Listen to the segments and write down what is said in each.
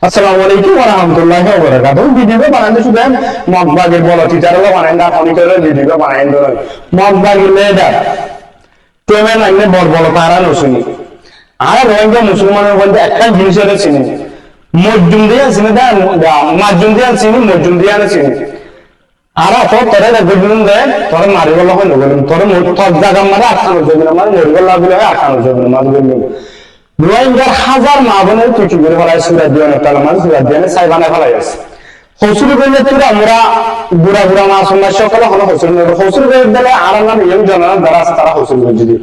আসসালামু আলাইকুম ওয়া রাহমাতুল্লাহি ওয়া বারাকাতুহু। ভিডিও বানাতে শুধু মগবাগের বড় টিচাররা বানায় না, অনেকের ভিডিও বানায় না। মগবাগের মেয়েটা প্রেমে লাগলে বড় বড় পারা নসুনি। আর রোহিঙ্গা মুসলমানের মধ্যে একটা জিনিস আছে চিনি, মজুম দিয়ে চিনি, মাজুম দিয়ে চিনি, মজুম দিয়ে চিনি। আর তো তোরে দেখবেন দেয় তোরে মারিবলা হয় নগলেন, তোরে তোর জায়গা মারে আটকানো যাবে না, মানে মরিবলা বলে হয় আটকানো যাবে না, মাঝে রোহিঙ্গার হাজার মা বোনের তুই করে ফেলাই সুরাত দিয়ে অনেক তালা মানুষ সুরাত দিয়ে সাই বানায় ফেলাই আছে। হসুর করলে তুই আমরা বুড়া বুড়া মাছ সকলে হলো হসুর নেব, হসুর করে দিলে আর নাম ইয়ং জনগণ যারা আছে তারা হসুর করে যদি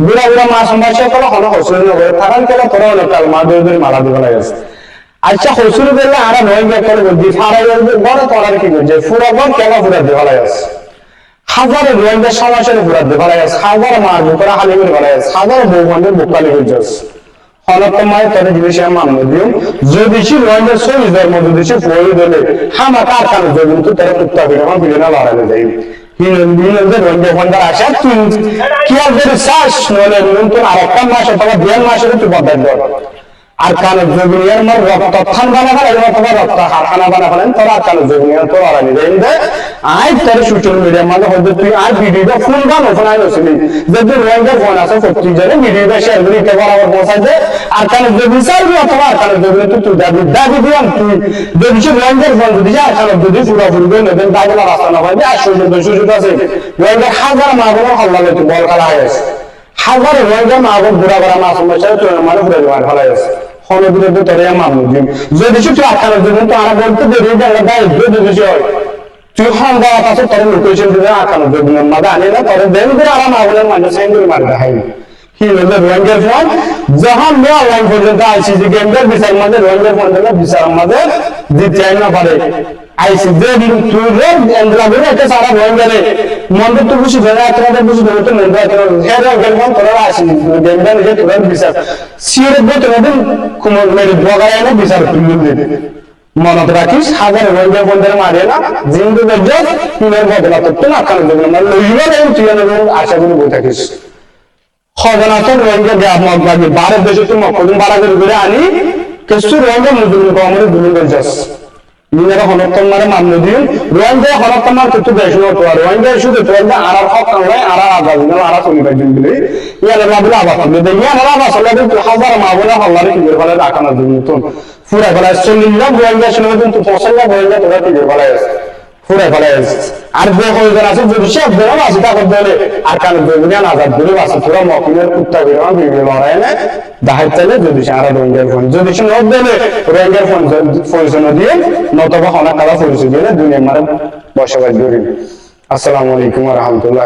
বুড়া বুড়া মাছ সকলে হলো হসুর নেব, তারা কেন তোরা অনেক তাল মা দৌড় মালা দিয়ে ফেলাই আছে। আচ্ছা হসুর করলে আর রোহিঙ্গা করে বলছি ফারাই বড় তোরার কি করছে ফুরা বল কেন ফুরা দিয়ে ফেলাই আছে। হাজারে রোহিঙ্গা সমাজের ফুরা দিয়ে ফেলাই আছে, হাজার মার বুকরা হালি করে ফেলাই আছে, হাজার বউ বন্ধের বুকালি হয়ে হলকমায় তাদের জিনিস মান্য দিও যদি সে রোহিঙ্গা সহি ধর্ম যদি সে পড়ে দিলে হামা কার কারণে যদি তো তারা কুত্তা করে আমার বিনা লড়াইলে যাই হিন্দুদের রোহিঙ্গা ফন্ডার আসা তুই কি আর যদি শ্বাস নলে নতুন আর একটা মাস অথবা 2 মাসের তুই বদলাই দেওয়া আর কানে জমিনিয়ার মার রক্ত থান বানা ফেলেন অথবা রক্ত হারখানা বানা ফেলেন তোরা আর কানে জমিনিয়ার তো লড়াই দেয় আই তোর সোশ্যাল মিডিয়ার মাঝে হয়তো তুই আর ভিডিওটা ফোন গানো ফোনাই নছিলি যদি রোহিঙ্গা ফোন আছে প্রত্যেক জনে ভিডিওটা শেয়ার করে এটা বরাবর পৌঁছাই দে আর কানে জমি চাইবি অথবা আর কানে জমি তুই দাবি দিয়াম তুই যদি সে রোহিঙ্গার ফোন যদি আর কানে যদি পুরোপুরি করে নেবেন দাবিলা রাস্তা না পাইবে আর সুযোগ আছে রোহিঙ্গার হাজার মা বোন হল্লালে তুই বল খেলা হয়ে আছে হাজার রোহিঙ্গা মা বোন বুড়া বুড়া মাছ সমস্যা তোর মানে ঘুরে মার ফেলাই আছে হলবিরে তোরে মামু দিন যদি সে তুই আকার দিন তো আর বলতে দেরি দেয় দায়িত্ব যদি হয় তুই হন দেওয়া কাছে তোর লোকেশন দিবে আকার দিন মাদা আনি না তোর দেন করে আরাম আগুনের মানে সেন্ডুল মার দেয় কি হলো রোহিঙ্গার ফোন যখন নো অনলাইন পর্যন্ত আইসি যে গেমটার বিচার মাঝে রোহিঙ্গার ফোন দিলে বিচার মাঝে দিতে না পারে আইসি যে তুই রে এন্দ্রাবে এটা সারা রোহিঙ্গারে মন্দির তো বুঝি ধরে তোমাদের বুঝি ধরে তো মন্দির আছে এর গেমন তোরা আইসি গেমটা নিজে তোরা বিচার সিরে বলতে তোমাদের কোন মেরে বগায় না বিচার তুলে দে মনত রাখিস হাজার রোহিঙ্গা বন্ধের মারে না জিন্দু বেজে তুই বদলা করতে না কারণ মানে লইবা না তুই আশা করি বই থাকিস খজনাতন রোহিঙ্গা দেয়া মগবাগি ভারত দেশে তুই মকদুম বাড়াগের ঘুরে আনি কিছু রোহিঙ্গা মুসলিম কমরে দুই গঞ্জাস মিনারা হনতন মারে মান্য দিন রোহিঙ্গা হনতন মার কিন্তু দেশ নয় আর রোহিঙ্গা শুধু রোহিঙ্গা আর হক নয় আর আজাদ না আর শনিবার দিন বলে ইয়ালা রাবুল আবাদ দে ইয়ালা রাবা সাল্লাল্লাহু আলাইহি হাজার মাবুলা হল্লারে কি করে ফেলে রাখানা দিন তো পুরা ফেলা চল্লিল্লাহ রোহিঙ্গা শুনে কিন্তু পছন্দ রোহিঙ্গা তোরা কি করে ফেলা পুরা ফেলা আর যে হয়ে আছে যদি সব দেওয়া আছে তা করতে হলে আর কারণ বেগুনিয়া আজাদ করে আছে পুরো মকিনের কুত্তা করে বিভিন্ন লড়াই না দাহাই চাইলে যদি সে আর রোহিঙ্গার ফোন যদি সে নোট দেবে রোহিঙ্গার ফোন পরিচয় দিয়ে নতবা হনা কালা পরিচয় দিলে দুনিয়ার মারে বসবাস করি। আসসালামু আলাইকুম ওয়া রাহমাতুল্লাহ।